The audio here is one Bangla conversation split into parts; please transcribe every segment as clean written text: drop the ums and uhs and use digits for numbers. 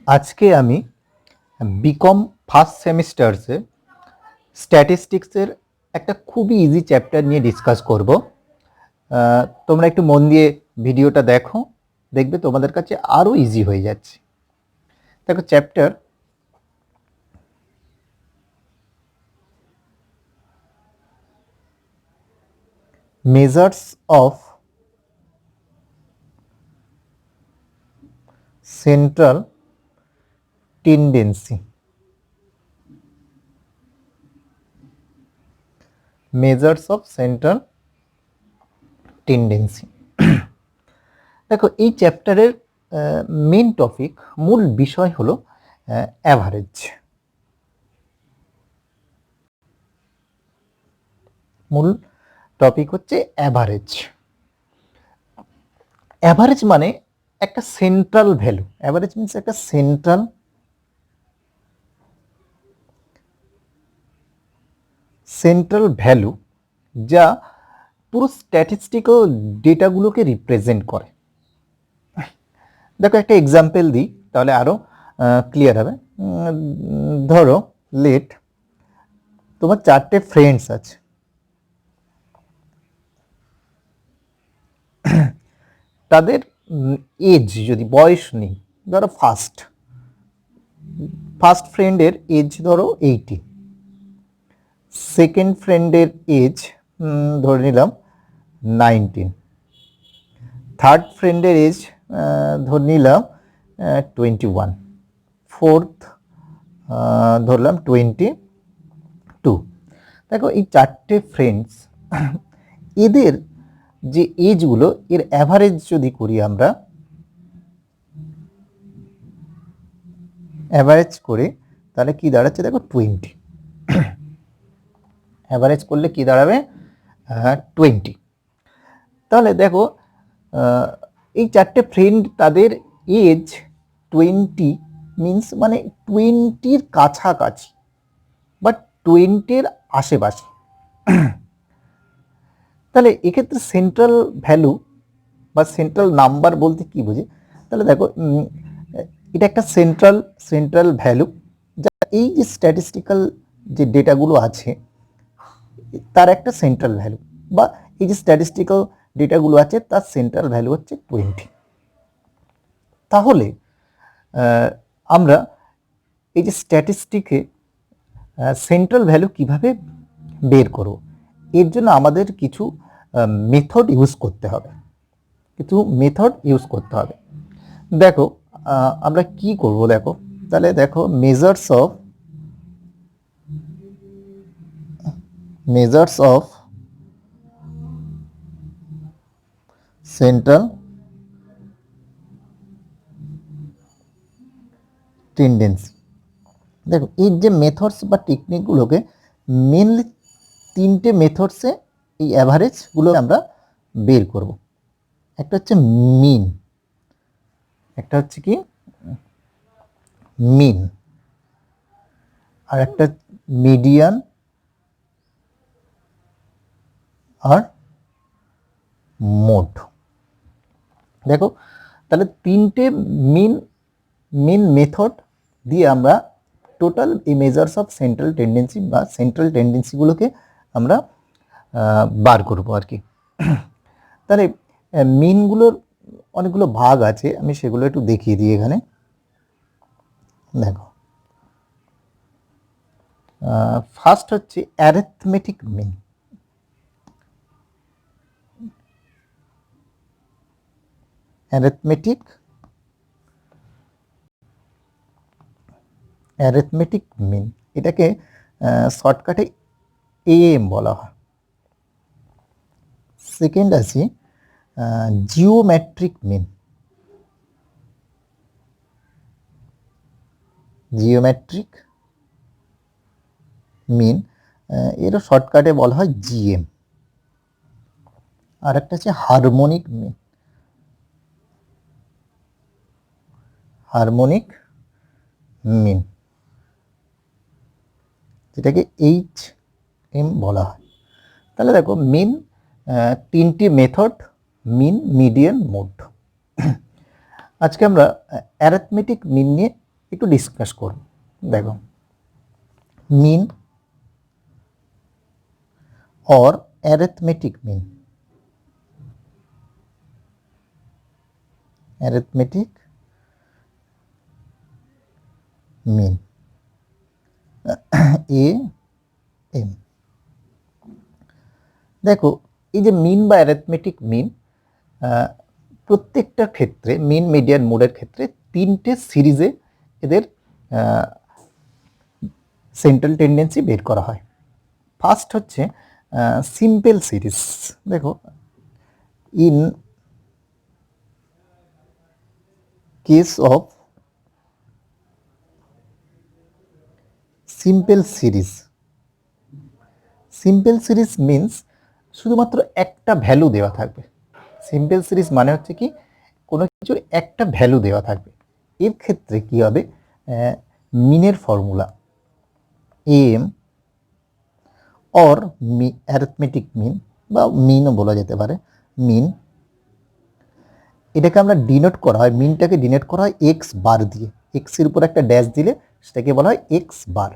আজকে আমি বিকম ফার্স্ট সেমিস্টার্সে স্ট্যাটিস্টিক্সের একটা খুবই ইজি চ্যাপ্টার নিয়ে ডিসকাস করব। তোমরা একটু মন দিয়ে ভিডিওটা দেখো, দেখবে তোমাদের কাছে আরও ইজি হয়ে যাচ্ছে। দেখো chapter measures of central tendency. Measures of central tendency. দেখো এই চ্যাপ্টারের মেন টপিক, মূল বিষয় হলো অ্যাভারেজ। মূল টপিক হচ্ছে অ্যাভারেজ। অ্যাভারেজ মানে একটা সেন্ট্রাল ভ্যালু। অ্যাভারেজ মিনস একটা সেন্ট্রাল ভ্যালু যা পুরো স্ট্যাটিস্টিক্যাল ডেটাগুলোকে রিপ্রেজেন্ট করে। দেখো একটা এক্সাম্পল দিই, তাহলে আরো ক্লিয়ার হবে। ধরো লেট তোমার 4টে ফ্রেন্ডস আছে, তাদের এজ যদি বয়স নেই, ধরো ফার্স্ট ফ্রেন্ডের এজ ধরো 80, সেকেন্ড ফ্রেন্ডের এজ ধরে নিলাম 19, থার্ড ফ্রেন্ডের এজ ধরে নিলাম 21, ফোর্থ ধরলাম 22। দেখো এই 4টে ফ্রেন্ডস, এদের যে এজগুলো, এর অ্যাভারেজ যদি করি আমরা, অ্যাভারেজ করে তাহলে কি দাঁড়াচ্ছে দেখো 20। অ্যাভারেজ করলে কি দাঁড়াবে 20। তাহলে দেখো এই 4টে ফ্রেন্ড তাদের এজ 20 মিনস মানে 20-র কাছাকাছি বা 20-র আশেপাশে। তাহলে এক্ষেত্রে সেন্ট্রাল ভ্যালু বা সেন্ট্রাল নাম্বার বলতে কি বোঝে, তাহলে দেখো এটা একটা সেন্ট্রাল ভ্যালু যা এই যে স্ট্যাটিস্টিক্যাল যে ডেটাগুলো আছে তার একটা সেন্ট্রাল ভ্যালু, বা এই যে স্ট্যাটিস্টিক্যাল ডেটাগুলো আছে তার সেন্ট্রাল ভ্যালু হচ্ছে 20। তাহলে আমরা এই যে স্ট্যাটিস্টিকে সেন্ট্রাল ভ্যালু কিভাবে বের করব, এর জন্য আমাদের কিছু মেথড ইউজ করতে হবে। দেখো আমরা কি করব, দেখো তাহলে দেখো মেজার্স অফ সেন্ট্রাল টেন্ডেন্সি। দেখো এর যে মেথডস বা টেকনিকগুলোকে মেনলি 3টে মেথডসে এই অ্যাভারেজগুলো আমরা বের করব। একটা হচ্ছে মিন, একটা হচ্ছে কি মিন, আর একটা মিডিয়ান, আর মোড। দেখো তাহলে 3টে মেন মেথড দিয়ে আমরা টোটাল এই মেজার্স অফ সেন্ট্রাল টেন্ডেন্সি বা সেন্ট্রাল টেন্ডেন্সিগুলোকে আমরা বার করব আর কি। তাহলে মিনগুলোর অনেকগুলো ভাগ আছে, আমি সেগুলো একটু দেখিয়ে দিই এখানে। দেখো ফার্স্ট হচ্ছে অ্যারিথমেটিক মিন। অ্যারিথমেটিক মিন, এটাকে শর্টকাটে এএম বলা হয়। সেকেন্ড আছে জিওমেট্রিক মিন। এরও শর্টকাটে বলা হয় জিএম। আর একটা আছে হারমোনিক মিন, যেটাকে এইচ এম বলা হয়। তাহলে দেখো মিন 3টি মেথড, মিন, মিডিয়ান, মোড। আজকে আমরা অ্যারিথমেটিক মিন নিয়ে একটু ডিসকাস করব। দেখো, মিন or arithmetic mean, arithmetic mean, a m। দেখো, এই যে মিন বা অ্যারিথমেটিক মিন, প্রত্যেকটা ক্ষেত্রে মিন মিডিয়ান মোডের ক্ষেত্রে তিনটে সিরিজে এদের সেন্ট্রাল টেন্ডেন্সি বের করা হয়। ফার্স্ট হচ্ছে সিম্পল সিরিজ। দেখো, in case of simple series, simple series means শুধুমাত্র একটা ভ্যালু দেওয়া থাকবে। সিম্পল সিরিজ মানে হচ্ছে কি, কোনো কিছুর একটা ভ্যালু দেওয়া থাকবে। এর ক্ষেত্রে কি হবে, মিনের formula M or arithmetic mean বা মিনও বলা যেতে পারে, মিন, এটাকে আমরা ডিনোট করা হয়, মিনটাকে ডিনোট করা হয় এক্স বার দিয়ে। এক্স এর উপর একটা ড্যাশ দিলে সেটাকে বলা হয় এক্স বার।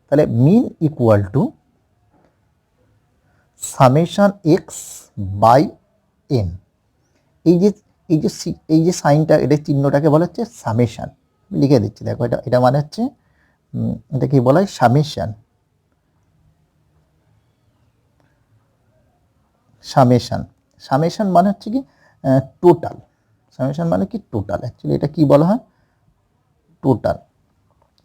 তাহলে mean equal to summation x by n. এই যে এই যে সাইনটা, এটা চিহ্নটাকে বলা হচ্ছে সামেশন। লিখে দিচ্ছি, দেখো, এটা মানে হচ্ছে, এটা কি বলা হয়, সামেশন। সামেশন সামেশন মানে হচ্ছে কি টোটাল। সামেশন মানে কি টোটাল, অ্যাকচুয়ালি এটা কি বলা হয়, টোটাল।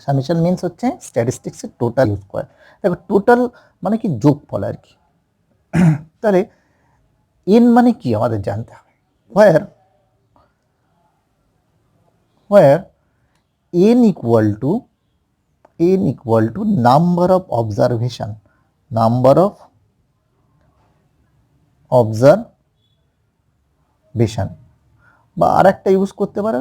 সামেশন মিনস হচ্ছে স্ট্যাটিস্টিক্সের টোটাল ইউজ করে। দেখো, টোটাল মানে কি যোগফল আর কি। তাহলে এন মানে কি আমাদের জানতে হবে, হোয়ার হোয়ার n equal to number of observation, number of observation, বা আর একটা ইউজ করতে পারো,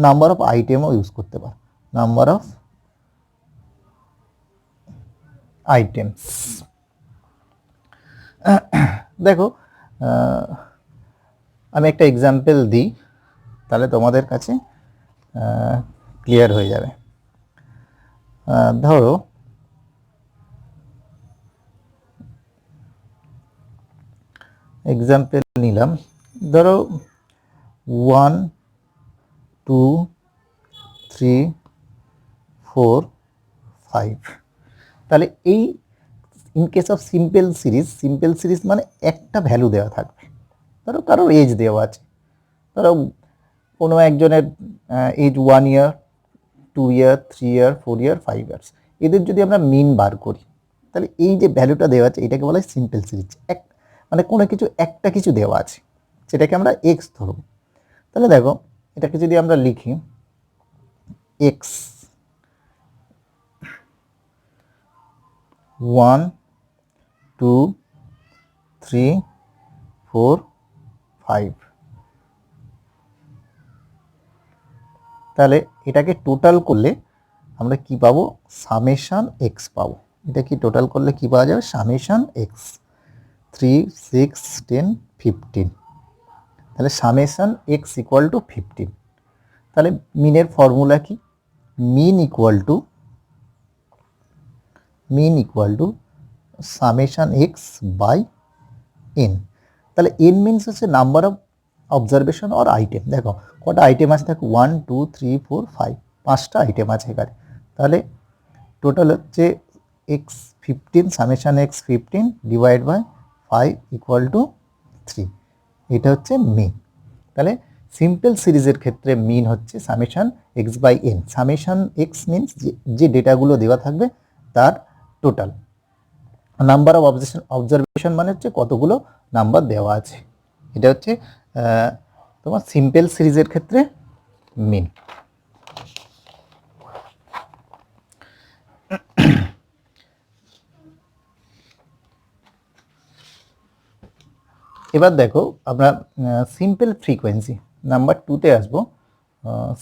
নাম্বার অফ আইটেমও ইউজ করতে পারো, নাম্বার অফ আইটেমস। দেখো, আমি একটা এক্সাম্পল দিই, তাহলে তোমাদের কাছে ক্লিয়ার হয়ে যাবে। ধরো, এক্সাম্পল নিলাম, ধরো 1 2 3 4 5। তাহলে এই in case of simple series মানে একটা ভ্যালু দেওয়া থাকবে। ধরো কারোর এজ দেওয়া আছে, ধরো কোনো একজনের এজ 1 ইয়ার, 2 ইয়ার, 3 ইয়ার, 4 ইয়ার, 5 ইয়ার্স, এদের যদি আমরা মিন বার করি, তাহলে এই যে ভ্যালুটা দেওয়া আছে এটাকে বলা হয় সিম্পল সিরিজ। মানে কোনো কিছু একটা কিছু দেওয়া আছে, সেটাকে আমরা এক্স ধরব। তাহলে দেখো, এটাকে যদি আমরা লিখি এক্স 1 2 3 4 5, তাহলে এটাকে টোটাল করলে আমরা কি পাবো, সামেশন এক্স পাবো। এটা কি টোটাল করলে কি পাওয়া যাবে, সামেশন এক্স 3 6 10 15। তাহলে সামেশন এক্স ইকুয়াল টু 15। তাহলে মিনের ফর্মুলা কি, mean equal to summation x by n. তাহলে এন মিনস হচ্ছে number of observation or item. দেখো কটা আইটেম আছে, দেখো 1 2 3 4 5, 5টা আইটেম আছে এখানে। তাহলে টোটাল হচ্ছে x 15, summation x 15 divide by 5 equal to 3। এটা হচ্ছে মিন। তাহলে সিম্পল সিরিজের ক্ষেত্রে মিন হচ্ছে summation x by n. Summation x means যে ডেটাগুলো দেওয়া থাকবে তার টোটাল। নাম্বার অফ অবজারভেশন মানে হচ্ছে কতগুলো নাম্বার দেওয়া আছে। এটা হচ্ছে তোমার সিম্পল সিরিজের ক্ষেত্রে মিন। এবার দেখো, আমরা সিম্পল ফ্রিকোয়েন্সি নাম্বার 2তে আসবো।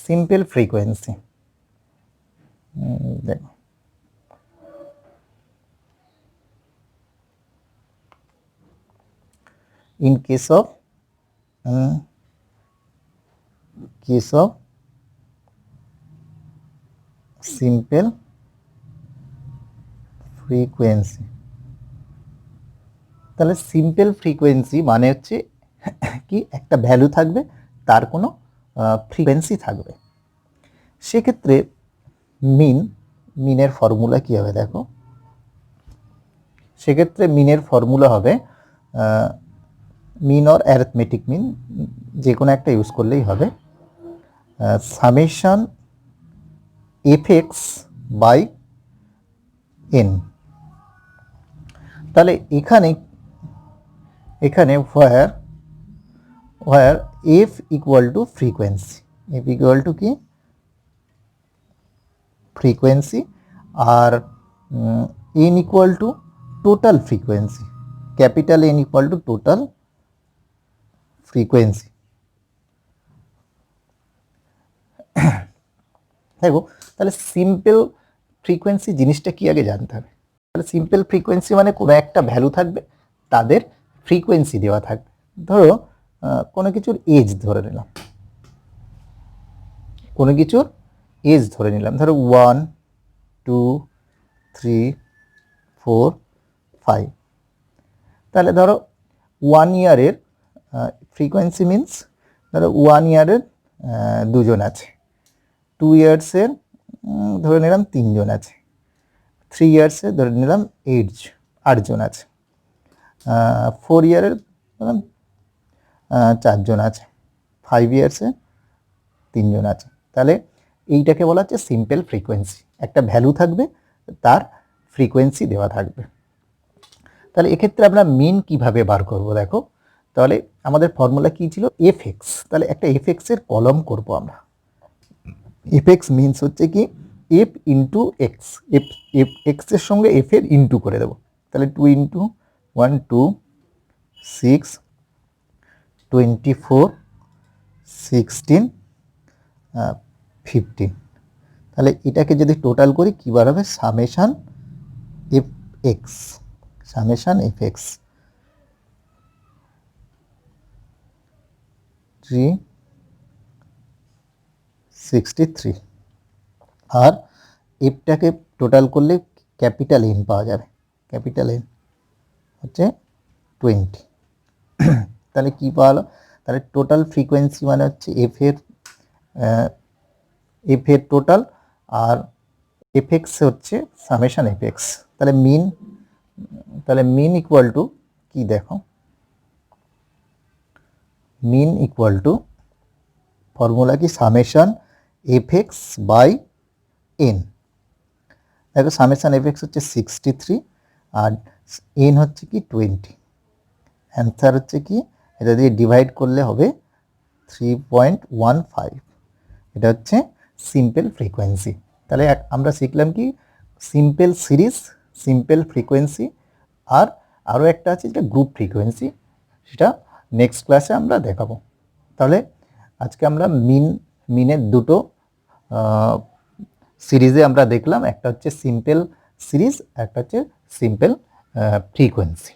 সিম্পল ফ্রিকোয়েন্সি, দেখো, in case of simple frequency. তাহলে সিম্পল ফ্রিকোয়েন্সি মানে হচ্ছে কি একটা ভ্যালু থাকবে, তার কোনো ফ্রিকোয়েন্সি থাকবে। সেক্ষেত্রে মিনের ফর্মুলা কী হবে দেখো, সেক্ষেত্রে মিনের ফর্মুলা হবে মিন অর অ্যারিথমেটিক মিন, যে কোনো একটা ইউজ করলেই হবে, summation f x by n. তাহলে এখানে where f equal to frequency, f equal to কি ফ্রিকোয়েন্সি, আর n equal to total frequency, capital n equal to total frequency. দেখো তাহলে সিম্পল ফ্রিকোয়েন্সি জিনিসটা কি আগে জানতে হবে। তাহলে সিম্পল ফ্রিকোয়েন্সি মানে কোনো একটা ভ্যালু থাকবে, তাদের ফ্রিকোয়েন্সি দেওয়া থাকবে। ধরো কোনো কিছুর এজ ধরে নিলাম, কোনো কিছুর এজ ধরে নিলাম, ধরো 1 2 3 4 5। তাহলে ধরো 1 ইয়ারের ফ্রিকোয়েন্সি মিনস ধরো 1 ইয়ারের 2 জন আছে, 2 ইয়ার্সের ধরে নিলাম 3 জন আছে, 3 ইয়ার্সে ধরে নিলাম 8 জন আছে, 4 ইয়ারের ধরলাম 4 জন আছে, 5 ইয়ার্সে 3 জন আছে। তাহলে এইটাকে বলা হচ্ছে সিম্পল ফ্রিকোয়েন্সি, একটা ভ্যালু থাকবে, তার ফ্রিকোয়েন্সি দেওয়া থাকবে। তাহলে এক্ষেত্রে আমরা মিন কিভাবে বার করব দেখো, তাহলে আমাদের ফর্মুলা কি ছিল এফ এক্স, তাহলে একটা এফ এক্সের কলম করব আমরা। এফ এক্স মিনস হচ্ছে কি এফ ইন্টু এক্স, এফ এক্সের সঙ্গে এফ এর ইন্টু করে দেবো। তাহলে 2 ইন্টু 1 2 6 24 16 15। তাহলে এটাকে যদি টোটাল করি কী বার হবে, summation f x, summation f x 363। আর এফটাকে টোটাল করলে ক্যাপিটাল এন পাওয়া যাবে, ক্যাপিটাল এন হচ্ছে 20। তাহলে কী পাওয়া, তাহলে টোটাল ফ্রিকোয়েন্সি মানে হচ্ছে এফ এর টোটাল, আর এফ এক্স হচ্ছে সামেশান এফ এক্স। তাহলে মিন ইকুয়াল টু কি দেখো, মিন ইকুয়াল টু ফর্মুলা কি summation f x by n. দেখো সামেশান এফ এক্স হচ্ছে 63 আর এন হচ্ছে কি 20। অ্যান্সার হচ্ছে কি, এটা দিয়ে ডিভাইড করলে হবে 3.15। এটা হচ্ছে সিম্পল ফ্রিকোয়েন্সি। তাহলে আমরা শিখলাম কি সিম্পল সিরিজ, সিম্পল ফ্রিকোয়েন্সি, আর আরও একটা আছে যেটা গ্রুপ ফ্রিকোয়েন্সি, সেটা নেক্সট ক্লাসে আমরা দেখাবো। তাহলে আজকে আমরা মিনের দুটো সিরিজে আমরা দেখলাম, একটা হচ্ছে সিম্পল সিরিজ, একটা হচ্ছে সিম্পল ফ্রিকোয়েন্সি।